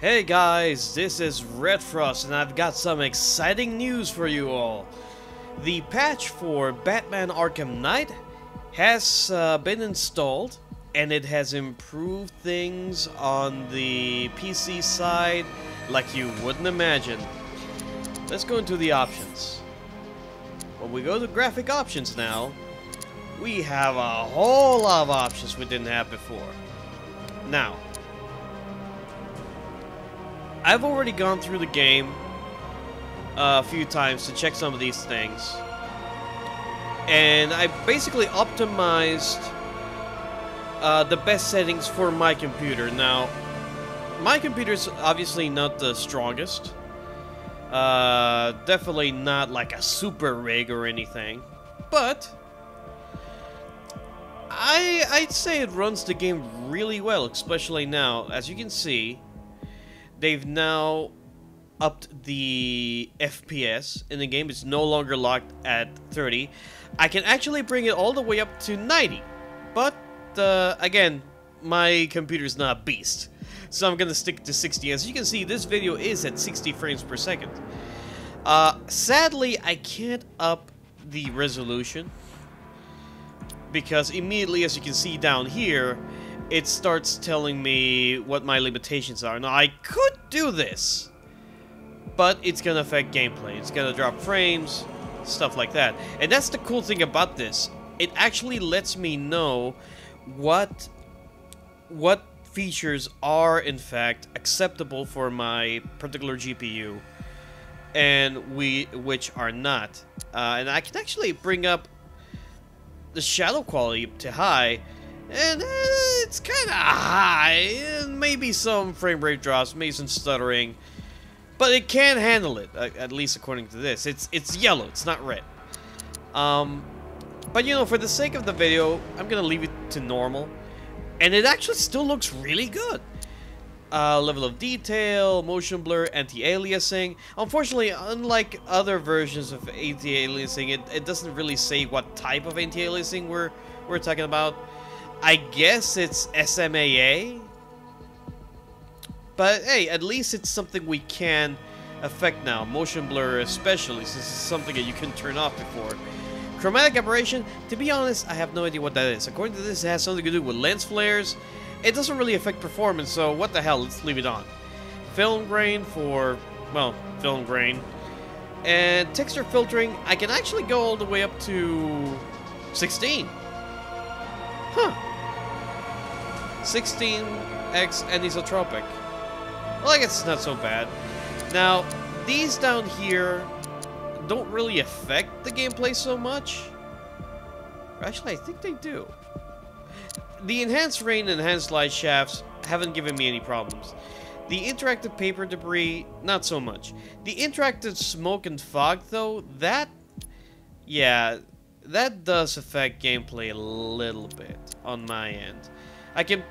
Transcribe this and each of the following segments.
Hey guys, this is RaedFrost and I've got some exciting news for you all. The patch for Batman Arkham Knight has been installed and it has improved things on the PC side like you wouldn't imagine. Let's go into the options. When we go to graphic options now, we have a whole lot of options we didn't have before. Now, I've already gone through the game a few times to check some of these things. And I basically optimized the best settings for my computer. Now, my computer's obviously not the strongest. Definitely not like a super rig or anything. But I'd say it runs the game really well, especially now. As you can see, they've now upped the FPS in the game. It's no longer locked at 30. I can actually bring it all the way up to 90. But, again, my computer's not a beast. So I'm gonna stick to 60. As you can see, this video is at 60 frames per second. Sadly, I can't up the resolution, because immediately, as you can see down here, it starts telling me what my limitations are. Now, I could do this, but it's gonna affect gameplay. It's gonna drop frames, stuff like that. And that's the cool thing about this. It actually lets me know what features are, in fact, acceptable for my particular GPU, and which are not. And I can actually bring up the shadow quality to high, and it's kind of high, and maybe some frame rate drops, maybe some stuttering, but it can handle it, at least according to this. It's yellow, it's not red. But you know, for the sake of the video, I'm gonna leave it to normal, and it actually still looks really good. Level of detail, motion blur, anti-aliasing. Unfortunately, unlike other versions of anti-aliasing, it doesn't really say what type of anti-aliasing we're talking about. I guess it's SMAA, but hey, at least it's something we can affect now. Motion blur especially, since it's something that you can turn off before. Chromatic aberration, to be honest, I have no idea what that is. According to this, it has something to do with lens flares. It doesn't really affect performance, so what the hell, let's leave it on. Film grain for, well, film grain. And texture filtering, I can actually go all the way up to 16. Huh. 16x anisotropic. Well, I guess it's not so bad. Now, these down here don't really affect the gameplay so much. Actually, I think they do. The enhanced rain and enhanced light shafts haven't given me any problems. The interactive paper debris, not so much. The interactive smoke and fog, though, that does affect gameplay a little bit on my end. I can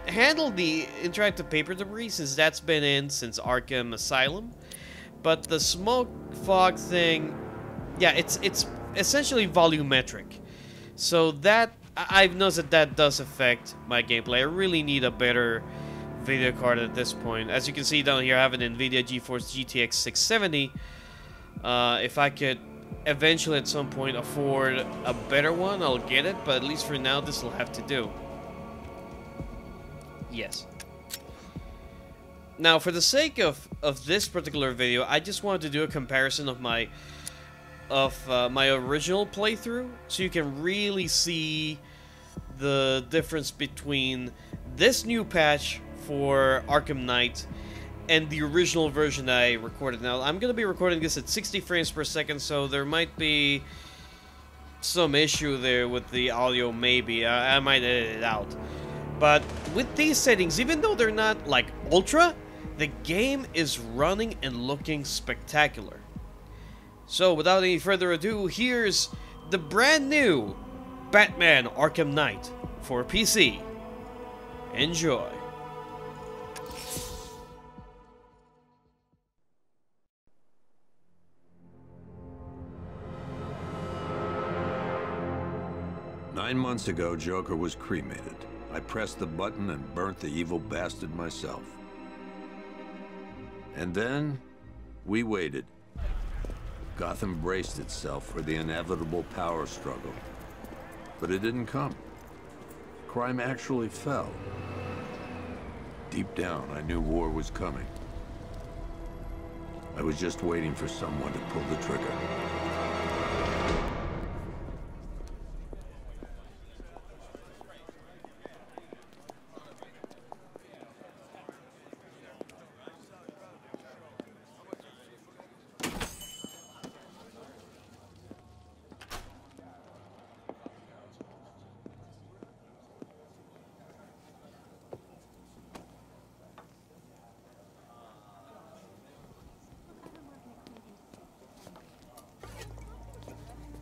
handle the interactive paper debris since that's been in since Arkham Asylum, but the smoke fog thing, yeah, it's essentially volumetric. So that I've noticed that does affect my gameplay. I really need a better video card at this point. As you can see down here, I have an NVIDIA GeForce GTX 670. If I could eventually at some point afford a better one, I'll get it, but at least for now this will have to do. Yes. Now, for the sake of this particular video, I just wanted to do a comparison of my original playthrough, so you can really see the difference between this new patch for Arkham Knight and the original version that I recorded. Now, I'm going to be recording this at 60 frames per second, so there might be some issue there with the audio, maybe. I might edit it out. But with these settings, even though they're not, like, ultra, the game is running and looking spectacular. So, without any further ado, here's the brand new Batman Arkham Knight for PC. Enjoy. Nine months ago, Joker was cremated. I pressed the button and burnt the evil bastard myself. And then, we waited. Gotham braced itself for the inevitable power struggle. But it didn't come. Crime actually fell. Deep down, I knew war was coming. I was just waiting for someone to pull the trigger.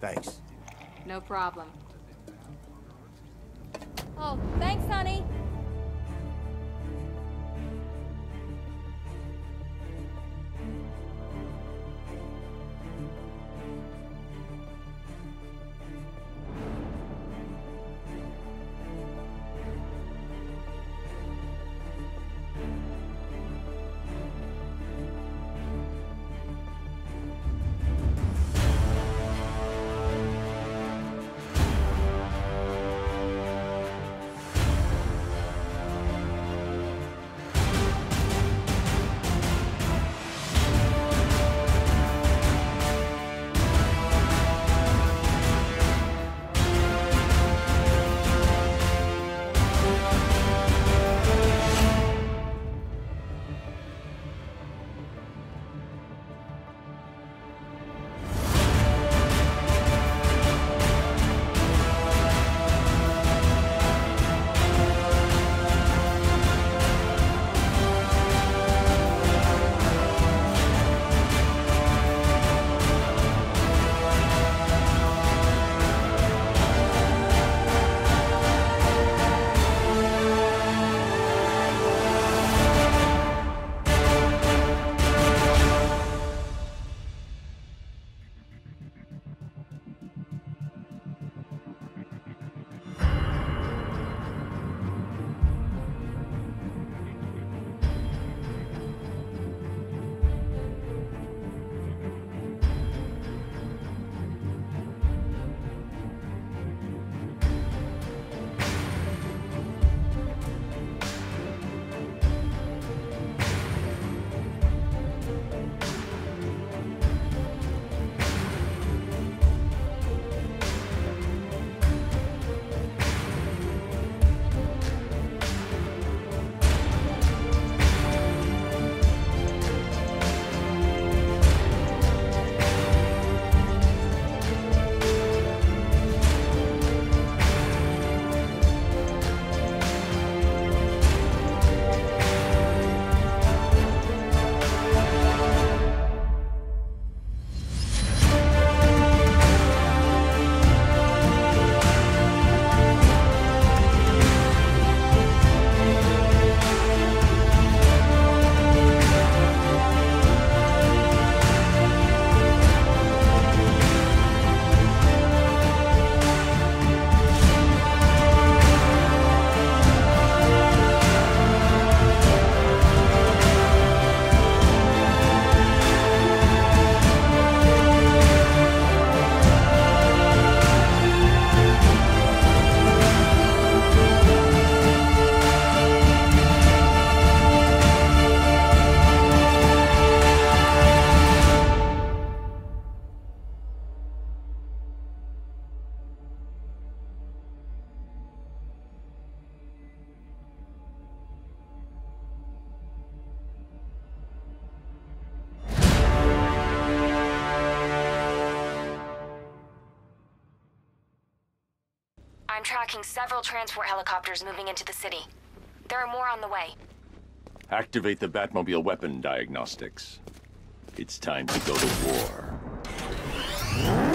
Thanks. No problem. Oh, thanks, honey. I'm tracking several transport helicopters moving into the city. There are more on the way. Activate the Batmobile weapon diagnostics. It's time to go to war.